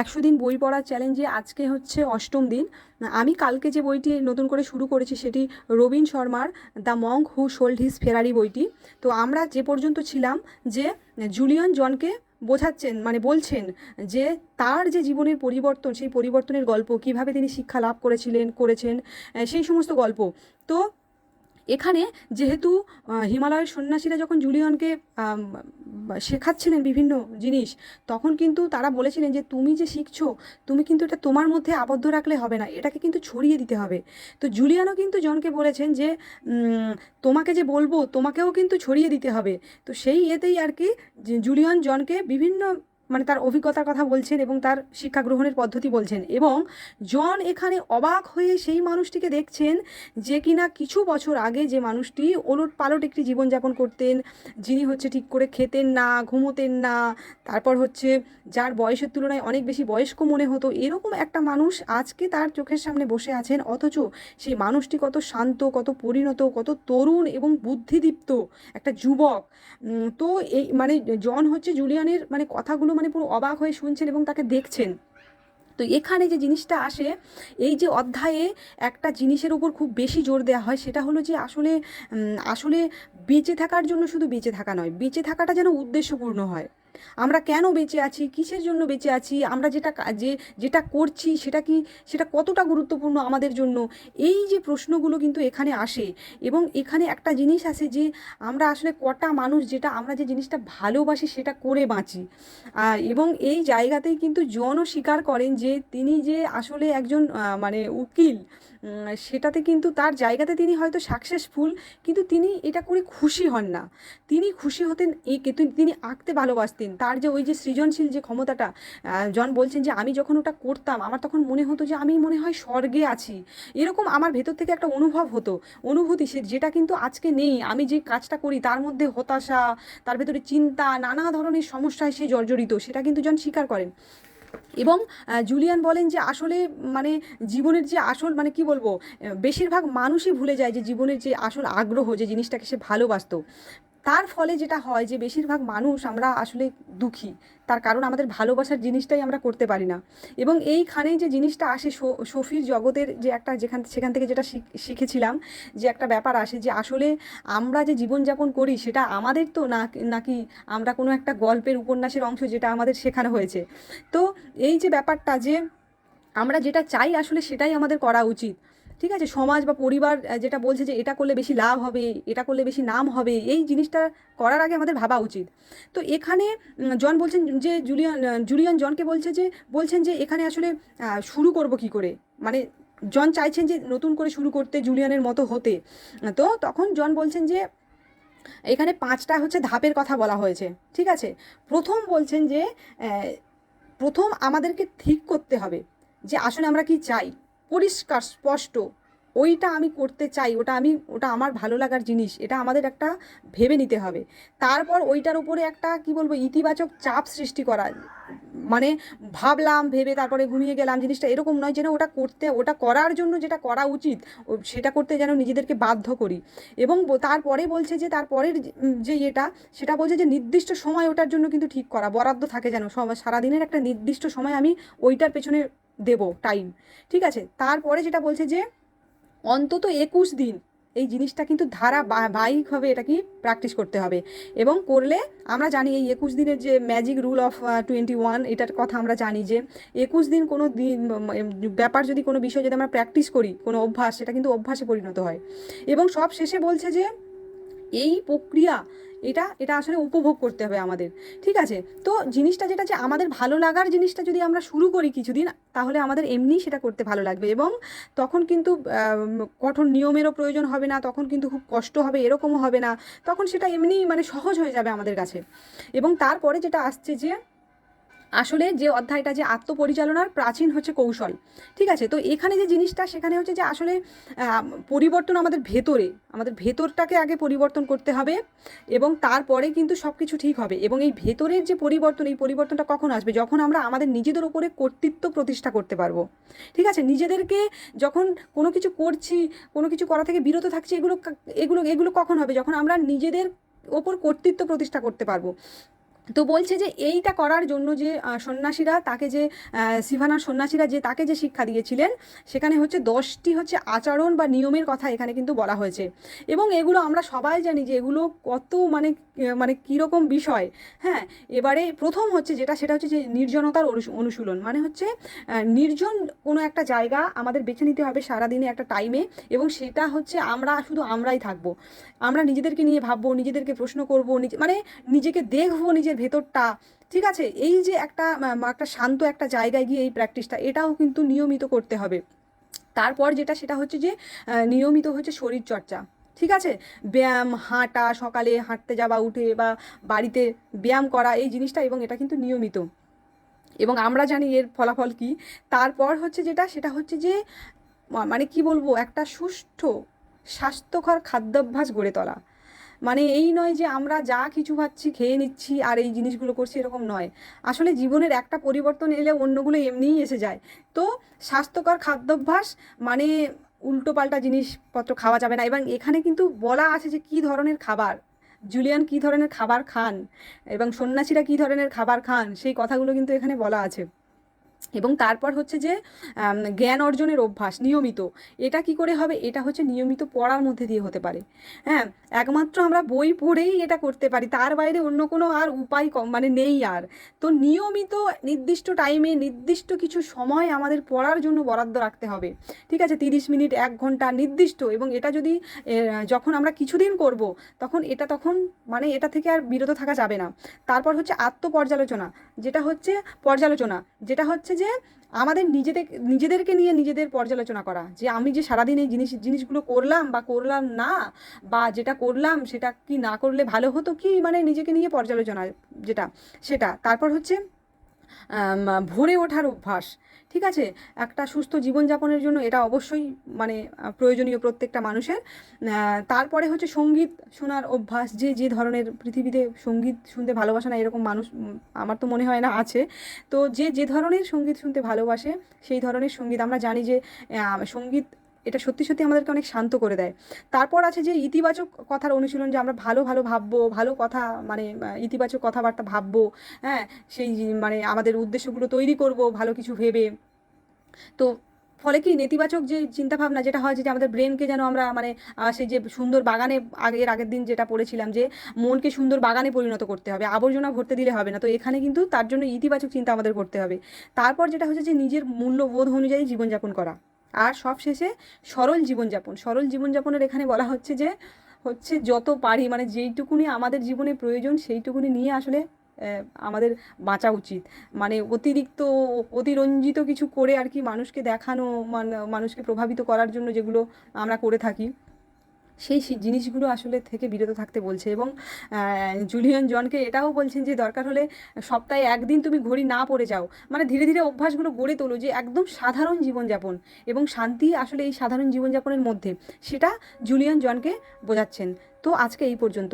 100 দিন বই পড়ার চ্যালেঞ্জে আজকে হচ্ছে 8ম দিন। আমি কালকে যে বইটি নতুন করে শুরু করেছি সেটি রবিন শর্মার the monk who sold his Ferrari বইটি। তো আমরা যে পর্যন্ত ছিলাম যে জুলিয়ান জনকে বোঝাচ্ছেন, মানে বলছেন যে তার যে জীবনের পরিবর্তন, সেই পরিবর্তনের গল্প, কিভাবে তিনি শিক্ষা লাভ করেছেন সেই সমস্ত গল্প। তো এখানে যেহেতু হিমালয়ের সন্ন্যাসীরা যখন জুলিয়নকে শেখাচ্ছিলেন বিভিন্ন জিনিস, তখন কিন্তু তারা বলেছিলেন যে তুমি যে শিখছো, তুমি কিন্তু এটা তোমার মধ্যে আবদ্ধ রাখলে হবে না, এটাকে কিন্তু ছড়িয়ে দিতে হবে। তো জুলিয়ানও কিন্তু জনকে বলেছেন যে তোমাকে যে বলবো তোমাকেও কিন্তু ছড়িয়ে দিতে হবে। তো সেই এতেই আর কি জুলিয়ান জনকে বিভিন্ন মানে তার অভিজ্ঞতার কথা বলছেন এবং তার শিক্ষা গ্রহণের পদ্ধতি বলছেন, এবং জন এখানে অবাক হয়ে সেই মানুষটিকে দেখছেন যে কিনা কিছু বছর আগে যে মানুষটি ওলট পালট একটি জীবনযাপন করতেন, যিনি হচ্ছে ঠিক করে খেতেন না, ঘুমোতেন না, তারপর হচ্ছে যার বয়সের তুলনায় অনেক বেশি বয়স্ক মনে হতো, এরকম একটা মানুষ আজকে তার চোখের সামনে বসে আছেন। অথচ সেই মানুষটি কত শান্ত, কত পরিণত, কত তরুণ এবং বুদ্ধিদীপ্ত একটা যুবক। তো এই মানে জন হচ্ছে জুলিয়ানের মানে কথাগুলো মানে পুরো অবাক হয়ে শুনছেন এবং তাকে দেখছেন। তো এখানে যে জিনিসটা আসে, এই যে অধ্যায়ে একটা জিনিসের উপর খুব বেশি জোর দেওয়া হয়, সেটা হলো যে আসলে বেঁচে থাকার জন্য শুধু বেঁচে থাকা নয়, বেঁচে থাকাটা যেন উদ্দেশ্যপূর্ণ হয়। আমরা কেন বেঁচে আছি, কিসের জন্য বেঁচে আছি, আমরা যেটা করছি সেটা কতটা গুরুত্বপূর্ণ আমাদের জন্য, এই যে প্রশ্নগুলো কিন্তু এখানে আসে। এবং এখানে একটা জিনিস আসে যে আমরা আসলে কটা মানুষ যেটা আমরা যে জিনিসটা ভালোবাসি সেটা করে বাঁচি। এবং এই জায়গাতেই কিন্তু জনও স্বীকার করেন যে তিনি যে আসলে একজন মানে উকিল, সেটাতে কিন্তু তার জায়গাতে তিনি হয়তো সাকসেসফুল, কিন্তু তিনি এটা করে খুশি হন না। তিনি খুশি হতেন তিনি আঁকতে ভালোবাসতেন, তার যে ওই যে সৃজনশীল যে ক্ষমতাটা। জন বলছেন যে আমি যখন ওটা করতাম আমার তখন মনে হতো যে আমি মনে হয় স্বর্গে আছি, এরকম আমার ভেতর থেকে একটা অনুভব হতো, অনুভূতি যেটা কিন্তু আজকে নেই। আমি যে কাজটা করি তার মধ্যে হতাশা, তার ভেতরে চিন্তা, নানা ধরনের সমস্যায় সে জর্জরিত, সেটা কিন্তু জন স্বীকার করেন। এবং জুলিয়ান বলেন যে আসলে মানে জীবনের যে আসল মানে কি বলবো, বেশিরভাগ মানুষই ভুলে যায় যে জীবনের যে আসল আগ্রহ, যে জিনিসটাকে সে ভালোবাসতো। তার ফলে যেটা হয় যে বেশিরভাগ মানুষ আমরা আসলে দুঃখী, তার কারণ আমাদের ভালোবাসার জিনিসটাই আমরা করতে পারি না। এবং এইখানেই যে জিনিসটা আসে সফির জগতের যে একটা সেখান থেকে যেটা শিখেছিলাম, যে একটা ব্যাপার আসে যে আসলে আমরা যে জীবনযাপন করি সেটা আমাদের তো না, নাকি আমরা কোনো একটা গল্পের উপন্যাসের অংশ যেটা আমাদের শেখানো হয়েছে। তো এই যে ব্যাপারটা যে আমরা যেটা চাই আসলে সেটাই আমাদের করা উচিত। ঠিক আছে, সমাজ বা পরিবার যেটা বলছে যে এটা করলে বেশি লাভ হবে, এটা করলে বেশি নাম হবে, এই জিনিসটা করার আগে আমাদের ভাবা উচিত। তো এখানে জন বলছেন যে জুলিয়ান জনকে বলছেন যে এখানে আসলে শুরু করব কি করে, মানে জন চাইছেন যে নতুন করে শুরু করতে, জুলিয়ানের মতো হতে। তো তখন জন বলছেন যে এখানে 5টা হচ্ছে ধাপের কথা বলা হয়েছে। ঠিক আছে, প্রথম বলছেন যে প্রথম আমাদেরকে ঠিক করতে হবে যে আসলে আমরা কি চাই, পরিষ্কার স্পষ্ট, ওইটা আমি করতে চাই, ওটা আমার ভালো লাগার জিনিস, এটা আমাদের একটা ভেবে নিতে হবে। তারপর ওইটার উপরে একটা কি বলবো ইতিবাচক চাপ সৃষ্টি করা, মানে ভাবলাম ভেবে তারপরে ঘুমিয়ে গেলাম, জিনিসটা এরকম নয়, যেন ওটা করার জন্য যেটা করা উচিত সেটা করতে যেন নিজেদেরকে বাধ্য করি। এবং তারপরে বলছে যে তারপরের যে এটা, সেটা বলছে যে নির্দিষ্ট সময় ওটার জন্য কিন্তু ঠিক করা, বরাদ্দ থাকে যেন সারাদিনের একটা নির্দিষ্ট সময় আমি ওইটার পেছনে দেব টাইম। ঠিক আছে, তারপরে যেটা বলছে যে অন্তত 21 দিন এই জিনিসটা কিন্তু ধারাবাহিকভাবে এটা কি প্র্যাকটিস করতে হবে। এবং করলে আমরা জানি এই 21 দিনের যে ম্যাজিক রুল অফ 21, এটার কথা আমরা জানি যে 21 দিন কোনো দিন ব্যাপার যদি কোনো বিষয় যদি আমরা প্র্যাকটিস করি, কোনো অভ্যাস, সেটা কিন্তু অভ্যাসে পরিণত হয়। এবং সব শেষে বলছে যে এই প্রক্রিয়া এটা এটা আসলে উপভোগ করতে হবে আমাদের। ঠিক আছে, তো জিনিসটা যেটা যে আমাদের ভালো লাগার জিনিসটা যদি আমরা শুরু করি কিছুদিন, তাহলে আমাদের এমনি সেটা করতে ভালো লাগবে। এবং তখন কিন্তু কঠোর নিয়মেরও প্রয়োজন হবে না, তখন কিন্তু খুব কষ্ট হবে এরকমও হবে না, তখন সেটা এমনি মানে সহজ হয়ে যাবে আমাদের কাছে। এবং তারপরে যেটা আসছে যে আসলে যে অধ্যায়টা যে আত্মপরিচালনার প্রাচীন হচ্ছে কৌশল। ঠিক আছে, তো এখানে যে জিনিসটা সেখানে হচ্ছে যে আসলে পরিবর্তন আমাদের ভেতরটাকে আগে পরিবর্তন করতে হবে, এবং তারপরে কিন্তু সব কিছু ঠিক হবে। এবং এই ভেতরের যে পরিবর্তন, এই পরিবর্তনটা কখন আসবে, যখন আমরা আমাদের নিজেদের উপরে কর্তৃত্ব প্রতিষ্ঠা করতে পারবো। ঠিক আছে, নিজেদেরকে যখন কোনো কিছু করছি, কোনো কিছু করা থেকে বিরত থাকছি, এগুলো কখন হবে, যখন আমরা নিজেদের ওপর কর্তৃত্ব প্রতিষ্ঠা করতে পারবো। তো বলছে যে এইটা করার জন্য যে সন্ন্যাসীরা তাকে যে সিভানার সন্ন্যাসীরা যে তাকে যে শিক্ষা দিয়েছিলেন, সেখানে হচ্ছে 10টি হচ্ছে আচরণ বা নিয়মের কথা এখানে কিন্তু বলা হয়েছে। এবং এগুলো আমরা সবাই জানি যে এগুলো কত মানে মানে কীরকম বিষয়। হ্যাঁ, এবারে প্রথম হচ্ছে যেটা, সেটা হচ্ছে যে নির্জনতার অনুশীলন। মানে হচ্ছে নির্জন কোনো একটা জায়গা আমাদের বেছে নিতে হবে সারাদিনে একটা টাইমে, এবং সেটা হচ্ছে আমরা শুধু আমরাই থাকবো, আমরা নিজেদেরকে নিয়ে ভাববো, নিজেদেরকে প্রশ্ন করবো, মানে নিজেকে দেখবো, নিজের ভেতরটা। ঠিক আছে, এই যে একটা শান্ত একটা জায়গায় গিয়ে এই প্র্যাকটিসটা, এটাও কিন্তু নিয়মিত করতে হবে। তারপর যেটা, সেটা হচ্ছে যে নিয়মিত হচ্ছে শরীরচর্চা। ঠিক আছে, ব্যায়াম, হাঁটা, সকালে হাঁটতে যাওয়া, উঠে বা বাড়িতে ব্যায়াম করা, এই জিনিসটা, এবং এটা কিন্তু নিয়মিত, এবং আমরা জানি এর ফলাফল কি। তারপর হচ্ছে যেটা, সেটা হচ্ছে যে মানে কি বলবো, একটা সুষ্ঠু স্বাস্থ্যকর খাদ্যাভ্যাস গড়ে তোলা। মানে এই নয় যে আমরা যা কিছু খাচ্ছি খেয়ে নিচ্ছি আর এই জিনিসগুলো করছি, এরকম নয়। আসলে জীবনের একটা পরিবর্তন এলে অন্যগুলো এমনিই এসে যায়। তো স্বাস্থ্যকর খাদ্যাভ্যাস মানে উল্টোপাল্টা জিনিসপত্র খাওয়া যাবে না, এবং এখানে কিন্তু বলা আছে যে কী ধরনের খাবার, জুলিয়ান কী ধরনের খাবার খান এবং সন্ন্যাসীরা কী ধরনের খাবার খান, সেই কথাগুলো কিন্তু এখানে বলা আছে। এবং তারপর হচ্ছে যে জ্ঞান অর্জনের অভ্যাস নিয়মিত। এটা কি করে হবে? এটা হচ্ছে নিয়মিত পড়ার মধ্যে দিয়ে হতে পারে। হ্যাঁ, একমাত্র আমরা বই পড়েই এটা করতে পারি, তার বাইরে অন্য কোনো আর উপায় মানে নেই আর। তো নিয়মিত নির্দিষ্ট টাইমে নির্দিষ্ট কিছু সময় আমাদের পড়ার জন্য বরাদ্দ রাখতে হবে। ঠিক আছে, 30 মিনিট, 1 ঘন্টা নির্দিষ্ট। এবং এটা যদি যখন আমরা কিছুদিন করব, তখন মানে এটা থেকে আর বিরত থাকা যাবে না। তারপর হচ্ছে আত্মপর্যালোচনা, যেটা হচ্ছে যে আমাদের নিজেদেরকে নিয়ে নিজেদের পর্যালোচনা করা, যে আমি যে সারাদিন এই জিনিসগুলো করলাম বা করলাম না, বা যেটা করলাম সেটা কি না করলে ভালো হতো কি, মানে নিজেকে নিয়ে পর্যালোচনা যেটা, সেটা। তারপর হচ্ছে ভোরে ওঠার অভ্যাস। ঠিক আছে, একটা সুস্থ জীবনযাপনের জন্য এটা অবশ্যই মানে প্রয়োজনীয় প্রত্যেকটা মানুষের। তারপরে হচ্ছে সঙ্গীত শোনার অভ্যাস, যে ধরনের পৃথিবীতে সঙ্গীত শুনতে ভালোবাসে না এরকম মানুষ আমার তো মনে হয় না আছে। তো যে ধরনের সঙ্গীত শুনতে ভালোবাসে, সেই ধরনের সঙ্গীত, আমরা জানি যে সঙ্গীত এটা সত্যি সত্যি আমাদেরকে অনেক শান্ত করে দেয়। তারপর আছে যে ইতিবাচক কথার অনুশীলন, যে আমরা ভালো ভালো ভাববো, ভালো কথা মানে ইতিবাচক কথাবার্তা ভাববো। হ্যাঁ, মানে আমাদের উদ্দেশ্যগুলো তৈরি করব ভালো কিছু ভেবে। তো ফলে কি, নেতিবাচক যে চিন্তাভাবনা যেটা হয়, যে আমাদের ব্রেনকে যেন আমরা মানে সেই যে সুন্দর বাগানে, আগের দিন যেটা পড়েছিলাম যে মনকে সুন্দর বাগানে পরিণত করতে হবে, আবর্জনা ভরতে দিলে হবে না। তো এখানে কিন্তু তার জন্য ইতিবাচক চিন্তা আমাদের করতে হবে। তারপর যেটা হচ্ছে যে নিজের মূল্যবোধ অনুযায়ী জীবনযাপন করা। আর সবশেষে সরল জীবনযাপনের এখানে বলা হচ্ছে যে যত পারি মানে যেইটুকুনি আমাদের জীবনে প্রয়োজন সেইটুকুনি নিয়ে আসলে আমাদের বাঁচা উচিত। মানে অতিরঞ্জিত কিছু করে আর কি মানুষকে দেখানো, মানে মানুষকে প্রভাবিত করার জন্য যেগুলো আমরা করে থাকি, সেই জিনিসগুলো আসলে থেকে বিরত থাকতে বলছে। এবং জুলিয়ান জনকে এটাও বলছেন যে দরকার হলে সপ্তাহে 1 দিন তুমি ঘড়ি না পড়ে যাও, মানে ধীরে ধীরে অভ্যাসগুলো গড়ে তোলো, যে একদম সাধারণ জীবনযাপন এবং শান্তি আসলে এই সাধারণ জীবনযাপনের মধ্যে, সেটা জুলিয়ান জনকে বোঝাচ্ছেন। তো আজকে এই পর্যন্ত।